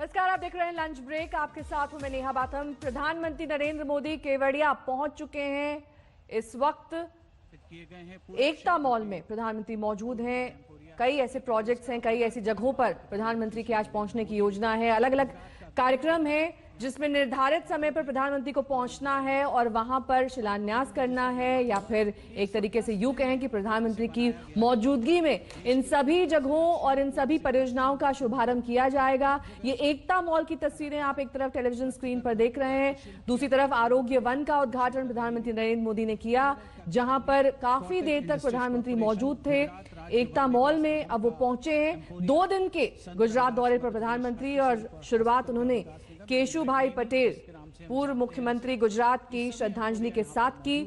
नमस्कार, आप देख रहे हैं लंच ब्रेक। आपके साथ हूं मैं नेहा बाथम। प्रधानमंत्री नरेंद्र मोदी केवड़िया पहुंच चुके हैं। इस वक्त एकता मॉल में प्रधानमंत्री मौजूद हैं। कई ऐसे प्रोजेक्ट्स हैं, कई ऐसी जगहों पर प्रधानमंत्री के आज पहुंचने की योजना है। अलग अलग कार्यक्रम है जिसमें निर्धारित समय पर प्रधानमंत्री को पहुंचना है और वहां पर शिलान्यास करना है, या फिर एक तरीके से यूं कहें कि प्रधानमंत्री की मौजूदगी में इन सभी जगहों और इन सभी परियोजनाओं का शुभारंभ किया जाएगा। ये एकता मॉल की तस्वीरें आप एक तरफ टेलीविजन स्क्रीन पर देख रहे हैं, दूसरी तरफ आरोग्य वन का उद्घाटन प्रधानमंत्री नरेंद्र मोदी ने किया, जहां पर काफी देर तक प्रधानमंत्री मौजूद थे एकता मॉल में। अब वो पहुंचे हैं 2 दिन के गुजरात दौरे पर प्रधानमंत्री, और शुरुआत उन्होंने केशुभाई पटेल पूर्व मुख्यमंत्री गुजरात की श्रद्धांजलि के साथ की।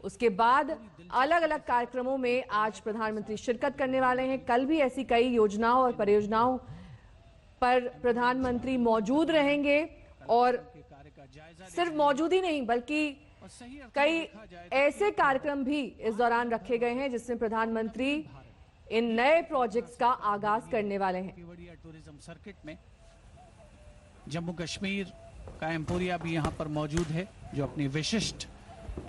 उसके बाद अलग अलग कार्यक्रमों में आज प्रधानमंत्री शिरकत करने वाले हैं। कल भी ऐसी कई योजनाओं और परियोजनाओं पर प्रधानमंत्री मौजूद रहेंगे, और सिर्फ मौजूद ही नहीं बल्कि कई ऐसे कार्यक्रम भी इस दौरान रखे गए हैं जिसमें प्रधानमंत्री इन नए प्रोजेक्ट्स का आगाज करने वाले हैं। टूरिज्म सर्किट में जम्मू कश्मीर का एम्पोरिया भी यहाँ पर मौजूद है, जो अपनी विशिष्ट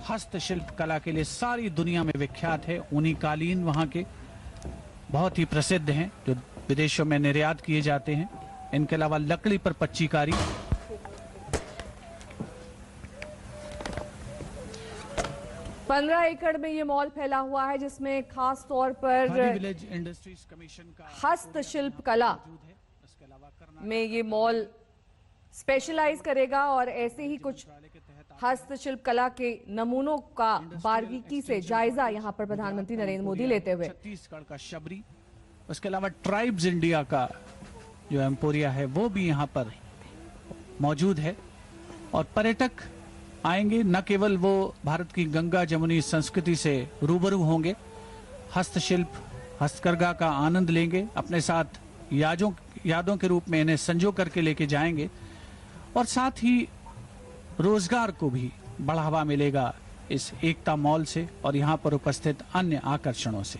हस्तशिल्प कला के लिए सारी दुनिया में विख्यात है। ऊनी कालीन वहाँ के बहुत ही प्रसिद्ध हैं, जो विदेशों में निर्यात किए जाते हैं। इनके अलावा लकड़ी पर पच्चीकारी, पंद्रह एकड़ में ये मॉल फैला हुआ है, जिसमें खास तौर पर विलेज इंडस्ट्रीज कमीशन का हस्तशिल्प कला में ये मॉल स्पेशलाइज करेगा, और ऐसे ही कुछ हस्तशिल्प कला के नमूनों का बारीकी से जायजा यहां पर प्रधानमंत्री नरेंद्र मोदी लेते हुए। छत्तीसगढ़ का शबरी, उसके अलावा ट्राइब्स इंडिया का जो एम्पोरिया है वो भी यहाँ पर मौजूद है। और पर्यटक आएंगे, न केवल वो भारत की गंगा जमुनी संस्कृति से रूबरू होंगे, हस्तशिल्प हस्तकरघा का आनंद लेंगे, अपने साथ यादों के रूप में इन्हें संजो करके लेके जाएंगे, और साथ ही रोजगार को भी बढ़ावा मिलेगा इस एकता मॉल से और यहाँ पर उपस्थित अन्य आकर्षणों से।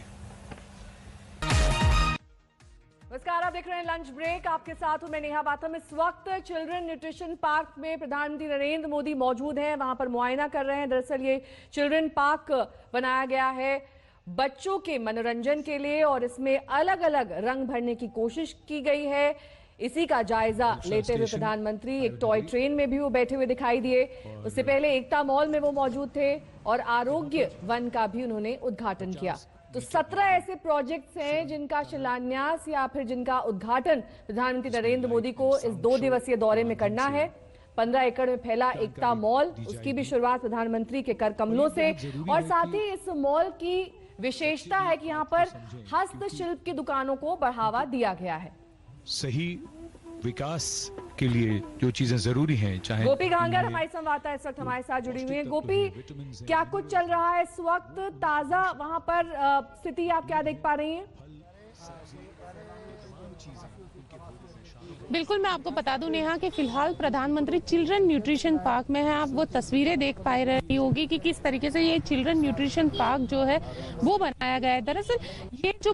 नमस्कार, आप देख रहे हैं लंच ब्रेक। आपके साथ हूं मैं नेहा बाथम। इस वक्त चिल्ड्रन न्यूट्रिशन पार्क में प्रधानमंत्री नरेंद्र मोदी मौजूद हैं, वहां पर मुआयना कर रहे हैं। दरअसल ये चिल्ड्रन पार्क बनाया गया है बच्चों के मनोरंजन के लिए, और इसमें अलग अलग रंग भरने की कोशिश की गई है। इसी का जायजा लेते हुए प्रधानमंत्री एक टॉय ट्रेन में भी वो बैठे हुए दिखाई दिए। उससे पहले एकता मॉल में वो मौजूद थे, और आरोग्य वन का भी उन्होंने उद्घाटन किया। तो 17 ऐसे प्रोजेक्ट्स हैं जिनका शिलान्यास या फिर जिनका उद्घाटन प्रधानमंत्री नरेंद्र मोदी को इस 2 दिवसीय दौरे में करना है। 15 एकड़ में फैला एकता मॉल, उसकी भी शुरुआत प्रधानमंत्री के कर कमलों से, और साथ ही इस मॉल की विशेषता है कि यहाँ पर हस्तशिल्प की दुकानों को बढ़ावा दिया गया है। सही विकास के लिए जो चीजें जरूरी हैं, चाहे गोपी घांगर हमारी संवाददाता इस वक्त हमारे साथ जुड़ी हुई है। गोपी, क्या कुछ चल रहा है इस वक्त? ताजा वहां पर स्थिति आप क्या देख पा रही हैं? बिल्कुल, मैं आपको बता दूं नेहा कि फिलहाल प्रधानमंत्री चिल्ड्रन न्यूट्रिशन पार्क में है। आप वो तस्वीरें देख पा रही होगी कि किस तरीके से ये चिल्ड्रन न्यूट्रिशन पार्क जो है वो बनाया गया है। दरअसल ये जो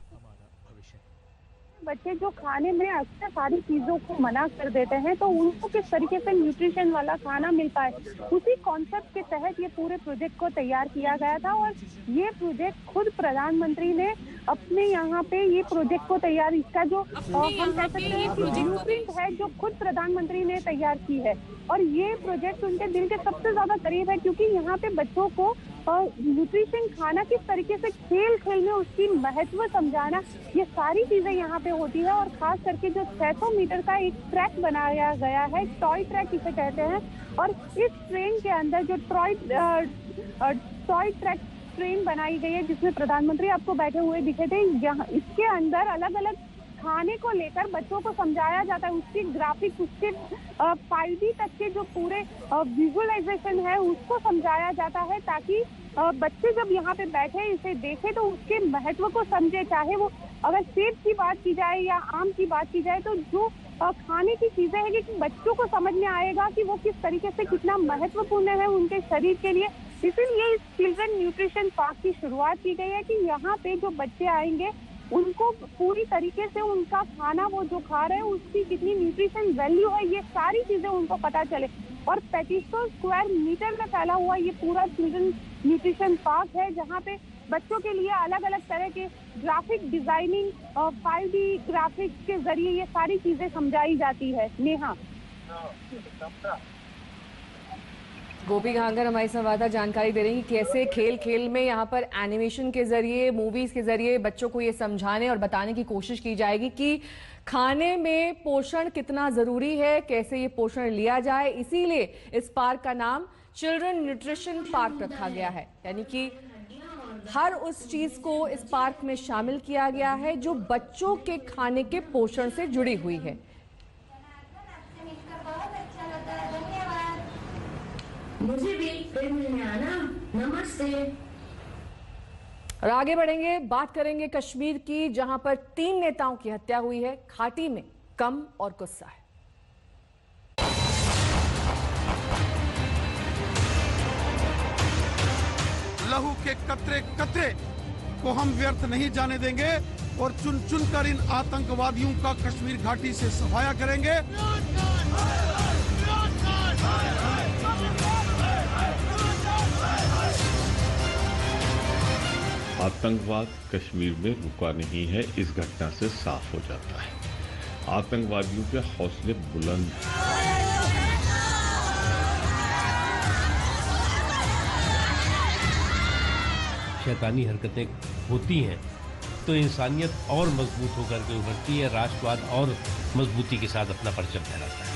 बच्चे जो खाने में अक्सर सारी चीजों को मना कर देते हैं, तो उनको किस तरीके से न्यूट्रिशन वाला खाना मिल पाए, उसी कॉन्सेप्ट के तहत ये पूरे प्रोजेक्ट को तैयार किया गया था। और ये प्रोजेक्ट खुद प्रधानमंत्री ने अपने यहाँ पे ये प्रोजेक्ट को तैयार, इसका जो हम कह सकते हैं ब्लूप्रिंट है, जो खुद प्रधानमंत्री ने तैयार की है। और ये प्रोजेक्ट उनके दिल के सबसे ज्यादा करीब है, क्योंकि यहाँ पे बच्चों को न्यूट्रिशन खाना किस तरीके से खेल खेल में उसकी महत्व समझाना, ये सारी चीजें यहाँ पे होती है। और खास करके जो 600 मीटर का एक ट्रैक बनाया गया है, टॉय ट्रैक इसे कहते हैं, और इस ट्रेन के अंदर जो टॉय ट्रैक ट्रेन बनाई गई है, जिसमें प्रधानमंत्री आपको बैठे हुए दिखे थे, यहाँ इसके अंदर अलग अलग खाने को लेकर बच्चों को समझाया जाता है। उसकी ग्राफिक्स, उसके 5D तक के जो पूरे विजुअलाइजेशन है उसको समझाया जाता है, ताकि बच्चे जब यहाँ पे बैठे इसे देखे तो उसके महत्व को समझे। चाहे वो अगर सेब की बात की जाए या आम की बात की जाए, तो जो खाने की चीजें हैं कि बच्चों को समझ में आएगा कि वो किस तरीके से कितना महत्वपूर्ण है उनके शरीर के लिए। इसीलिए इस चिल्ड्रन न्यूट्रिशन पार्क की शुरुआत की गई है कि यहाँ पे जो बच्चे आएंगे उनको पूरी तरीके से उनका खाना वो जो खा रहे हैं उसकी कितनी न्यूट्रिशन वैल्यू है, ये सारी चीजें उनको पता चले। और 3500 स्क्वायर मीटर में फैला हुआ ये पूरा चिल्ड्रन न्यूट्रिशन पार्क है, जहाँ पे बच्चों के लिए अलग अलग तरह के ग्राफिक डिजाइनिंग और 5D ग्राफिक्स के जरिए ये सारी चीजें समझाई जाती है। नेहा। गोपी घांगर हमारी संवाददाता जानकारी दे रही है कि कैसे खेल खेल में यहाँ पर एनिमेशन के जरिए, मूवीज के जरिए बच्चों को ये समझाने और बताने की कोशिश की जाएगी कि खाने में पोषण कितना जरूरी है, कैसे ये पोषण लिया जाए। इसीलिए इस पार्क का नाम चिल्ड्रन न्यूट्रिशन पार्क रखा गया है, यानी कि हर उस चीज को इस पार्क में शामिल किया गया है जो बच्चों के खाने के पोषण से जुड़ी हुई है। मुझे भी फिर मिलने आना। नमस्ते। और आगे बढ़ेंगे, बात करेंगे कश्मीर की, जहां पर 3 नेताओं की हत्या हुई है। घाटी में गम और गुस्सा है। लहू के कतरे कतरे को हम व्यर्थ नहीं जाने देंगे और चुन चुन कर इन आतंकवादियों का कश्मीर घाटी से सफाया करेंगे। आतंकवाद कश्मीर में रुका नहीं है, इस घटना से साफ हो जाता है। आतंकवादियों के हौसले बुलंद। शैतानी हरकतें होती हैं तो इंसानियत और मजबूत होकर के उभरती है, राष्ट्रवाद और मजबूती के साथ अपना परचम फहराता है।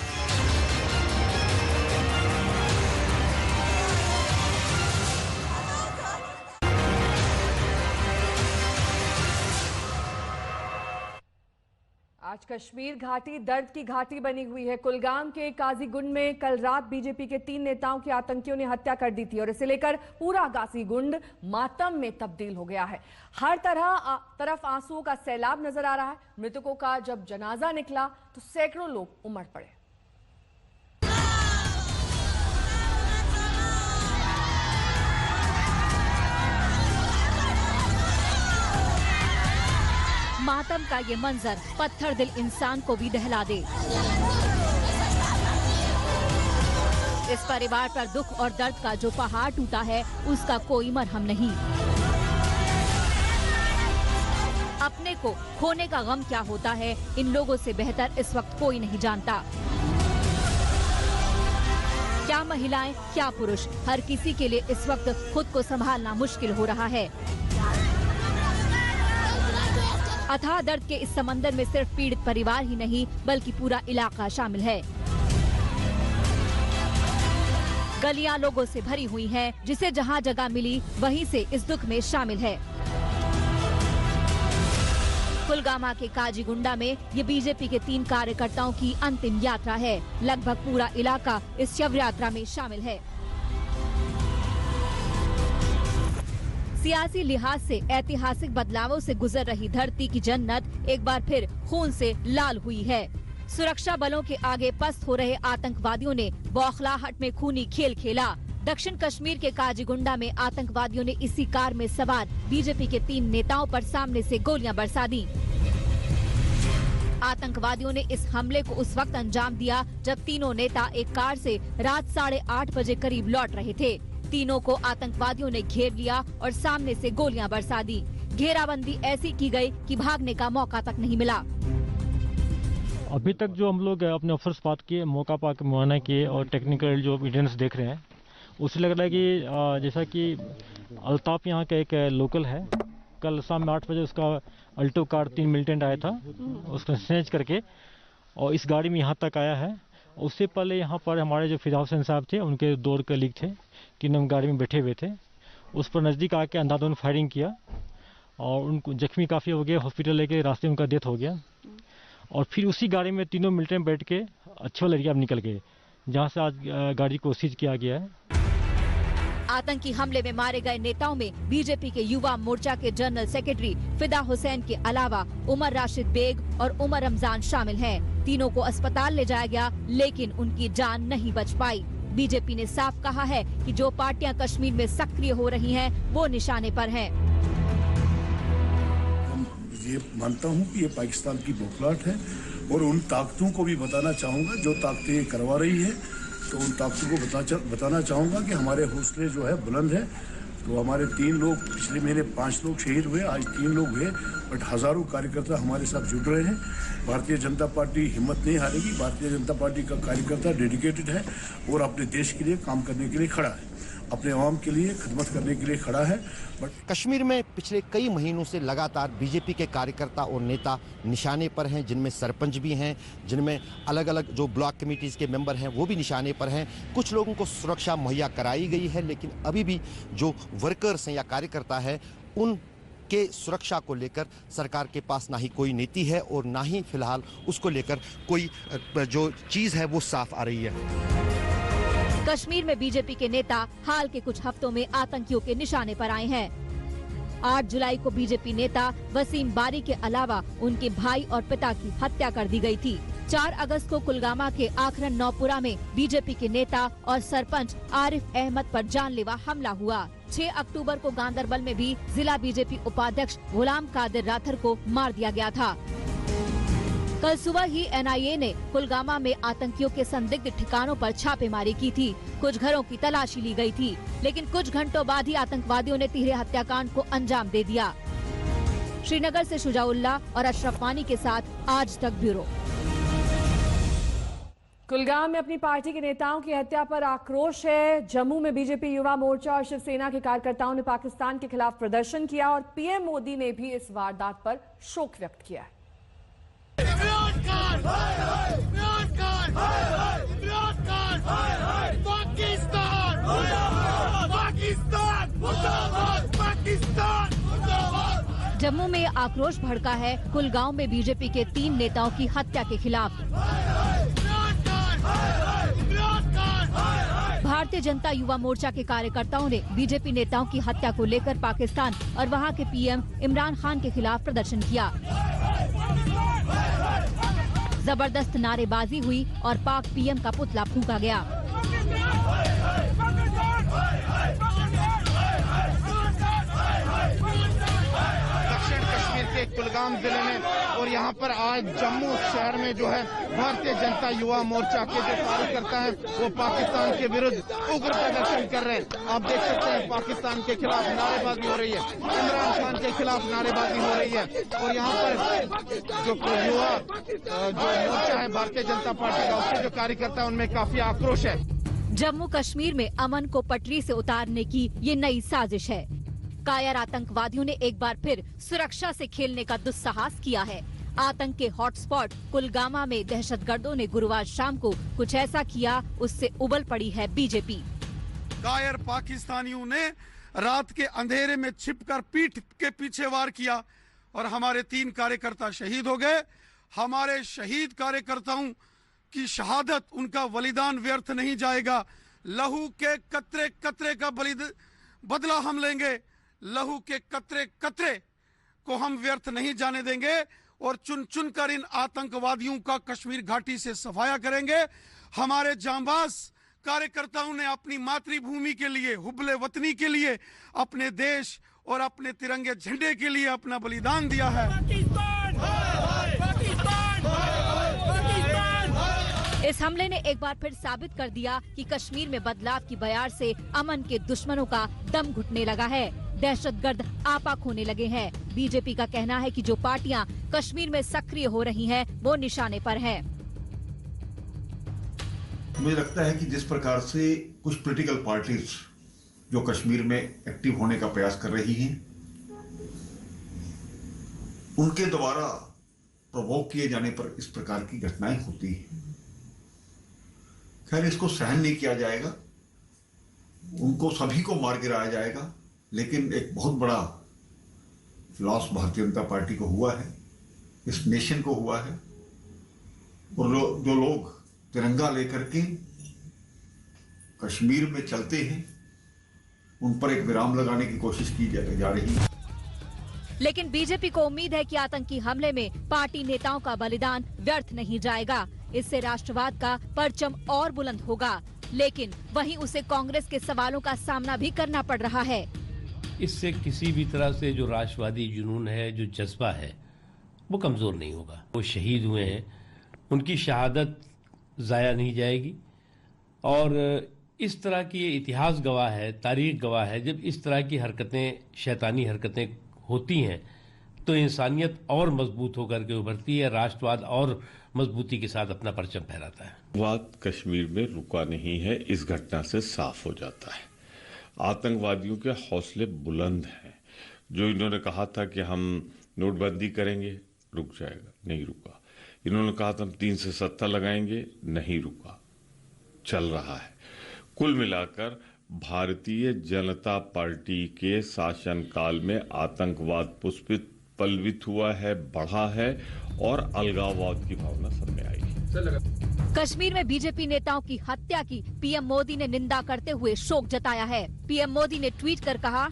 आज कश्मीर घाटी दर्द की घाटी बनी हुई है। कुलगाम के काजीगुंड में कल रात बीजेपी के 3 नेताओं की आतंकियों ने हत्या कर दी थी और इसे लेकर पूरा काजीगुंड मातम में तब्दील हो गया है। हर तरफ आंसुओं का सैलाब नजर आ रहा है। मृतकों का जब जनाजा निकला तो सैकड़ों लोग उमड़ पड़े। मातम का ये मंजर पत्थर दिल इंसान को भी दहला दे। इस परिवार पर दुख और दर्द का जो पहाड़ टूटा है उसका कोई मरहम नहीं। अपने को खोने का गम क्या होता है, इन लोगों से बेहतर इस वक्त कोई नहीं जानता। क्या महिलाएं, क्या पुरुष, हर किसी के लिए इस वक्त खुद को संभालना मुश्किल हो रहा है। अथाह दर्द के इस समंदर में सिर्फ पीड़ित परिवार ही नहीं बल्कि पूरा इलाका शामिल है। गलियां लोगों से भरी हुई हैं, जिसे जहां जगह मिली वहीं से इस दुख में शामिल है। कुलगामा के काजीगुंडा में ये बीजेपी के 3 कार्यकर्ताओं की अंतिम यात्रा है। लगभग पूरा इलाका इस शव यात्रा में शामिल है। सियासी लिहाज से ऐतिहासिक बदलावों से गुजर रही धरती की जन्नत एक बार फिर खून से लाल हुई है। सुरक्षा बलों के आगे पस्त हो रहे आतंकवादियों ने बौखलाहट में खूनी खेल खेला। दक्षिण कश्मीर के काजीगुंडा में आतंकवादियों ने इसी कार में सवार बीजेपी के 3 नेताओं पर सामने से गोलियां बरसा दी। आतंकवादियों ने इस हमले को उस वक्त अंजाम दिया जब तीनों नेता एक कार से रात 8:30 बजे करीब लौट रहे थे। तीनों को आतंकवादियों ने घेर लिया और सामने से गोलियां बरसा दी। घेराबंदी ऐसी की गई कि भागने का मौका तक नहीं मिला। अभी तक जो हम लोग अपने ऑफिसर्स बात किए, मौका पा के मुआयना किए और टेक्निकल जो एविडेंस देख रहे हैं, उससे लग रहा है कि जैसा कि अल्ताफ यहाँ का एक लोकल है, कल शाम में 8 बजे उसका अल्टो कार 3 मिलिटेंट आया था, उसको स्नैच करके और इस गाड़ी में यहाँ तक आया है। उससे पहले यहाँ पर हमारे जो फिदा हुसैन साहब थे, उनके 2 कलीग थे, तीनों गाड़ी में बैठे हुए थे। उस पर नज़दीक आके अंधाधुंध फायरिंग किया और उनको जख्मी काफ़ी हो गए, हॉस्पिटल लेके रास्ते में उनका डेथ हो गया। और फिर उसी गाड़ी में तीनों मिलिटेंट बैठ के अच्छे वाले एरिया में निकल गए, जहाँ से आज गाड़ी को सीज किया गया है। आतंकी हमले में मारे गए नेताओं में बीजेपी के युवा मोर्चा के जनरल सेक्रेटरी फिदा हुसैन के अलावा उमर राशिद बेग और उमर रमजान शामिल हैं। तीनों को अस्पताल ले जाया गया लेकिन उनकी जान नहीं बच पाई। बीजेपी ने साफ कहा है कि जो पार्टियां कश्मीर में सक्रिय हो रही हैं, वो निशाने पर हैं। ये मानता हूँ कि ये पाकिस्तान की बौखलाहट है और उन ताकतों को भी बताना चाहूँगा जो ताकतें ये करवा रही है, तो उन ताकतों को बताना चाहूँगा कि हमारे हौसले जो है बुलंद है। तो हमारे 3 लोग पिछले महीने 5 लोग शहीद हुए, आज 3 लोग हुए, बट हज़ारों कार्यकर्ता हमारे साथ जुड़ रहे हैं। भारतीय जनता पार्टी हिम्मत नहीं हारेगी। भारतीय जनता पार्टी का कार्यकर्ता डेडिकेटेड है और अपने देश के लिए काम करने के लिए खड़ा है, अपने आवाम के लिए खिदमत करने के लिए खड़ा है। बट कश्मीर में पिछले कई महीनों से लगातार बीजेपी के कार्यकर्ता और नेता निशाने पर हैं, जिनमें सरपंच भी हैं, जिनमें अलग अलग जो ब्लॉक कमेटीज के मेंबर हैं वो भी निशाने पर हैं। कुछ लोगों को सुरक्षा मुहैया कराई गई है, लेकिन अभी भी जो वर्कर्स हैं या कार्यकर्ता है उनके सुरक्षा को लेकर सरकार के पास ना ही कोई नीति है और ना ही फिलहाल उसको लेकर कोई जो चीज़ है वो साफ आ रही है। कश्मीर में बीजेपी के नेता हाल के कुछ हफ्तों में आतंकियों के निशाने पर आए हैं। 8 जुलाई को बीजेपी नेता वसीम बारी के अलावा उनके भाई और पिता की हत्या कर दी गई थी। 4 अगस्त को कुलगामा के आखरन नौपुरा में बीजेपी के नेता और सरपंच आरिफ अहमद पर जानलेवा हमला हुआ। 6 अक्टूबर को गांदरबल में भी जिला बीजेपी उपाध्यक्ष गुलाम कादिर राथर को मार दिया गया था। कल सुबह ही एनआईए ने कुलगामा में आतंकियों के संदिग्ध ठिकानों पर छापेमारी की थी। कुछ घरों की तलाशी ली गई थी, लेकिन कुछ घंटों बाद ही आतंकवादियों ने तिहरे हत्याकांड को अंजाम दे दिया। श्रीनगर से शुजाउल्लाह और अशरफ वानी के साथ आज तक ब्यूरो। कुलगाम में अपनी पार्टी के नेताओं की हत्या पर आक्रोश है। जम्मू में बीजेपी युवा मोर्चा और शिवसेना के कार्यकर्ताओं ने पाकिस्तान के खिलाफ प्रदर्शन किया और पीएम मोदी ने भी इस वारदात पर शोक व्यक्त किया है। जम्मू में आक्रोश भड़का है कुलगांव में बीजेपी के 3 नेताओं की हत्या के खिलाफ। भारतीय जनता युवा मोर्चा के कार्यकर्ताओं ने बीजेपी नेताओं की हत्या को लेकर पाकिस्तान और वहां के पीएम इमरान खान के खिलाफ प्रदर्शन किया। जबरदस्त नारेबाजी हुई और पाक पीएम का पुतला फूंका गया। दक्षिण कश्मीर के कुलगाम जिले में और यहाँ पर आज जम्मू शहर में जो है भारतीय जनता युवा मोर्चा के जो कार्यकर्ता हैं वो पाकिस्तान के विरुद्ध उग्र प्रदर्शन कर रहे हैं। आप देख सकते हैं पाकिस्तान के खिलाफ नारेबाजी हो रही है, इमरान खान के खिलाफ नारेबाजी हो रही है और यहाँ पर जो युवा जो मोर्चा है भारतीय जनता पार्टी का उसके जो कार्यकर्ता है उनमें काफी आक्रोश है। जम्मू कश्मीर में अमन को पटरी से उतारने की ये नई साजिश है। कायर आतंकवादियों ने एक बार फिर सुरक्षा से खेलने का दुस्साहस किया है। आतंक के हॉटस्पॉट कुलगामा में दहशतगर्दों ने गुरुवार शाम को कुछ ऐसा किया, उससे उबल पड़ी है बीजेपी। कायर पाकिस्तानियों ने रात के अंधेरे में छिपकर पीठ के पीछे वार किया और हमारे 3 कार्यकर्ता शहीद हो गए। हमारे शहीद कार्यकर्ताओं की शहादत, उनका बलिदान व्यर्थ नहीं जाएगा। लहू के कतरे कतरे का बदला हम लेंगे। लहू के कतरे कतरे को हम व्यर्थ नहीं जाने देंगे और चुन चुन कर इन आतंकवादियों का कश्मीर घाटी से सफाया करेंगे। हमारे जांबाज कार्यकर्ताओं ने अपनी मातृभूमि के लिए, हुब्बे वतनी के लिए, अपने देश और अपने तिरंगे झंडे के लिए अपना बलिदान दिया है। इस हमले ने एक बार फिर साबित कर दिया कि कश्मीर में बदलाव की बयार से अमन के दुश्मनों का दम घुटने लगा है। दहशतगर्द आपा खोने लगे हैं। बीजेपी का कहना है कि जो पार्टियां कश्मीर में सक्रिय हो रही हैं, वो निशाने पर हैं। मुझे लगता है कि जिस प्रकार से कुछ पॉलिटिकल पार्टीज जो कश्मीर में एक्टिव होने का प्रयास कर रही हैं, उनके द्वारा प्रवोक किए जाने पर इस प्रकार की घटनाएं होती हैं। खैर, इसको सहन नहीं किया जाएगा, उनको सभी को मार गिराया जाएगा, लेकिन एक बहुत बड़ा लॉस भारतीय जनता पार्टी को हुआ है, इस नेशन को हुआ है। और जो लोग तिरंगा लेकर के कश्मीर में चलते हैं, उन पर एक विराम लगाने की कोशिश की जा रही है। लेकिन बीजेपी को उम्मीद है कि आतंकी हमले में पार्टी नेताओं का बलिदान व्यर्थ नहीं जाएगा। इससे राष्ट्रवाद का परचम और बुलंद होगा, लेकिन वहीं उसे कांग्रेस के सवालों का सामना भी करना पड़ रहा है। इससे किसी भी तरह से जो राष्ट्रवादी जुनून है, जो जज्बा है, वो कमज़ोर नहीं होगा। वो शहीद हुए हैं, उनकी शहादत ज़ाया नहीं जाएगी। और इस तरह की ये इतिहास गवाह है, तारीख गवाह है, जब इस तरह की हरकतें, शैतानी हरकतें होती हैं तो इंसानियत और मजबूत होकर के उभरती है, राष्ट्रवाद और मजबूती के साथ अपना परचम फहराता है। आतंकवाद कश्मीर में रुका नहीं है, इस घटना से साफ हो जाता है। आतंकवादियों के हौसले बुलंद हैं। जो इन्होंने कहा था कि हम नोटबंदी करेंगे, रुक जाएगा, नहीं रुका। इन्होंने कहा था हम 3 से 7 लगाएंगे, नहीं रुका, चल रहा है। कुल मिलाकर भारतीय जनता पार्टी के शासनकाल में आतंकवाद पुष्पित पल्वित हुआ है, बढ़ा है और अलगाववाद की भावना सामने आई है। कश्मीर में बीजेपी नेताओं की हत्या की पीएम मोदी ने निंदा करते हुए शोक जताया है। पीएम मोदी ने ट्वीट कर कहा,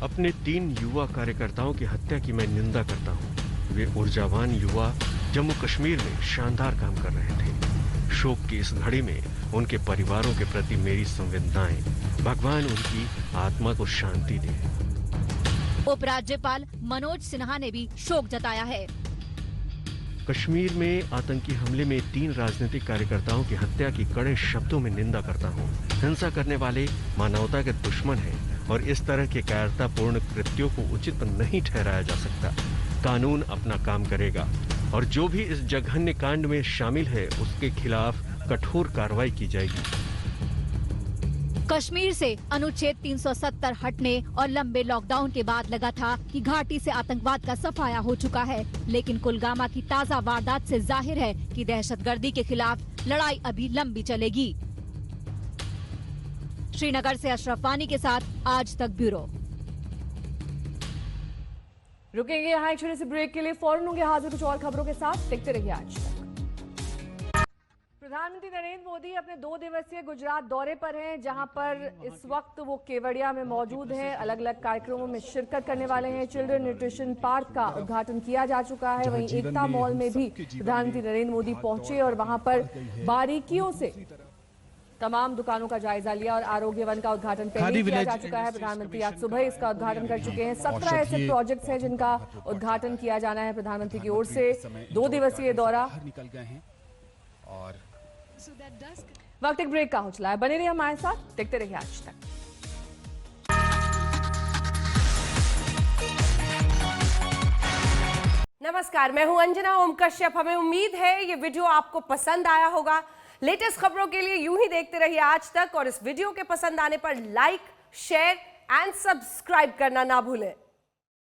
अपने 3 युवा कार्यकर्ताओं की हत्या की मैं निंदा करता हूं। वे ऊर्जावान युवा जम्मू कश्मीर में शानदार काम कर रहे थे। शोक की इस घड़ी में उनके परिवारों के प्रति मेरी संवेदनाएं, भगवान उनकी आत्मा को शांति दे। उपराज्यपाल मनोज सिन्हा ने भी शोक जताया है। कश्मीर में आतंकी हमले में 3 राजनीतिक कार्यकर्ताओं की हत्या की कड़े शब्दों में निंदा करता हूं। हिंसा करने वाले मानवता के दुश्मन हैं और इस तरह के कायरतापूर्ण कृत्यों को उचित नहीं ठहराया जा सकता। कानून अपना काम करेगा और जो भी इस जघन्य कांड में शामिल है उसके खिलाफ कठोर कार्रवाई की जाएगी। कश्मीर से अनुच्छेद 370 हटने और लंबे लॉकडाउन के बाद लगा था कि घाटी से आतंकवाद का सफाया हो चुका है, लेकिन कुलगामा की ताजा वारदात से जाहिर है कि दहशतगर्दी के खिलाफ लड़ाई अभी लंबी चलेगी। श्रीनगर से अशरफ वानी के साथ आज तक ब्यूरो। रुकेंगे यहाँ एक छोटे से ब्रेक के लिए, फौरन होंगे हाजिर कुछ और खबरों के साथ। देखते रहिए आज तक। प्रधानमंत्री नरेंद्र मोदी अपने 2 दिवसीय गुजरात दौरे पर हैं, जहां पर इस वक्त वो केवड़िया में मौजूद हैं। अलग अलग कार्यक्रमों में शिरकत करने वाले हैं। चिल्ड्रन न्यूट्रिशन पार्क का उद्घाटन किया जा चुका है। वहीं एकता मॉल में भी प्रधानमंत्री नरेंद्र मोदी पहुंचे और वहां पर बारीकियों से तमाम दुकानों का जायजा लिया और आरोग्य वन का उद्घाटन पहले किया जा चुका है। प्रधानमंत्री आज सुबह इसका उद्घाटन कर चुके हैं। 17 ऐसे प्रोजेक्ट्स हैं जिनका उद्घाटन किया जाना है प्रधानमंत्री की ओर से। 2 दिवसीय दौरा और वक्त एक ब्रेक का हो चला है। बने रहिए हमारे साथ, देखते रहिए आज तक। नमस्कार, मैं हूं अंजना ओम कश्यप। हमें उम्मीद है ये वीडियो आपको पसंद आया होगा। लेटेस्ट खबरों के लिए यूं ही देखते रहिए आज तक और इस वीडियो के पसंद आने पर लाइक, शेयर एंड सब्सक्राइब करना ना भूलें।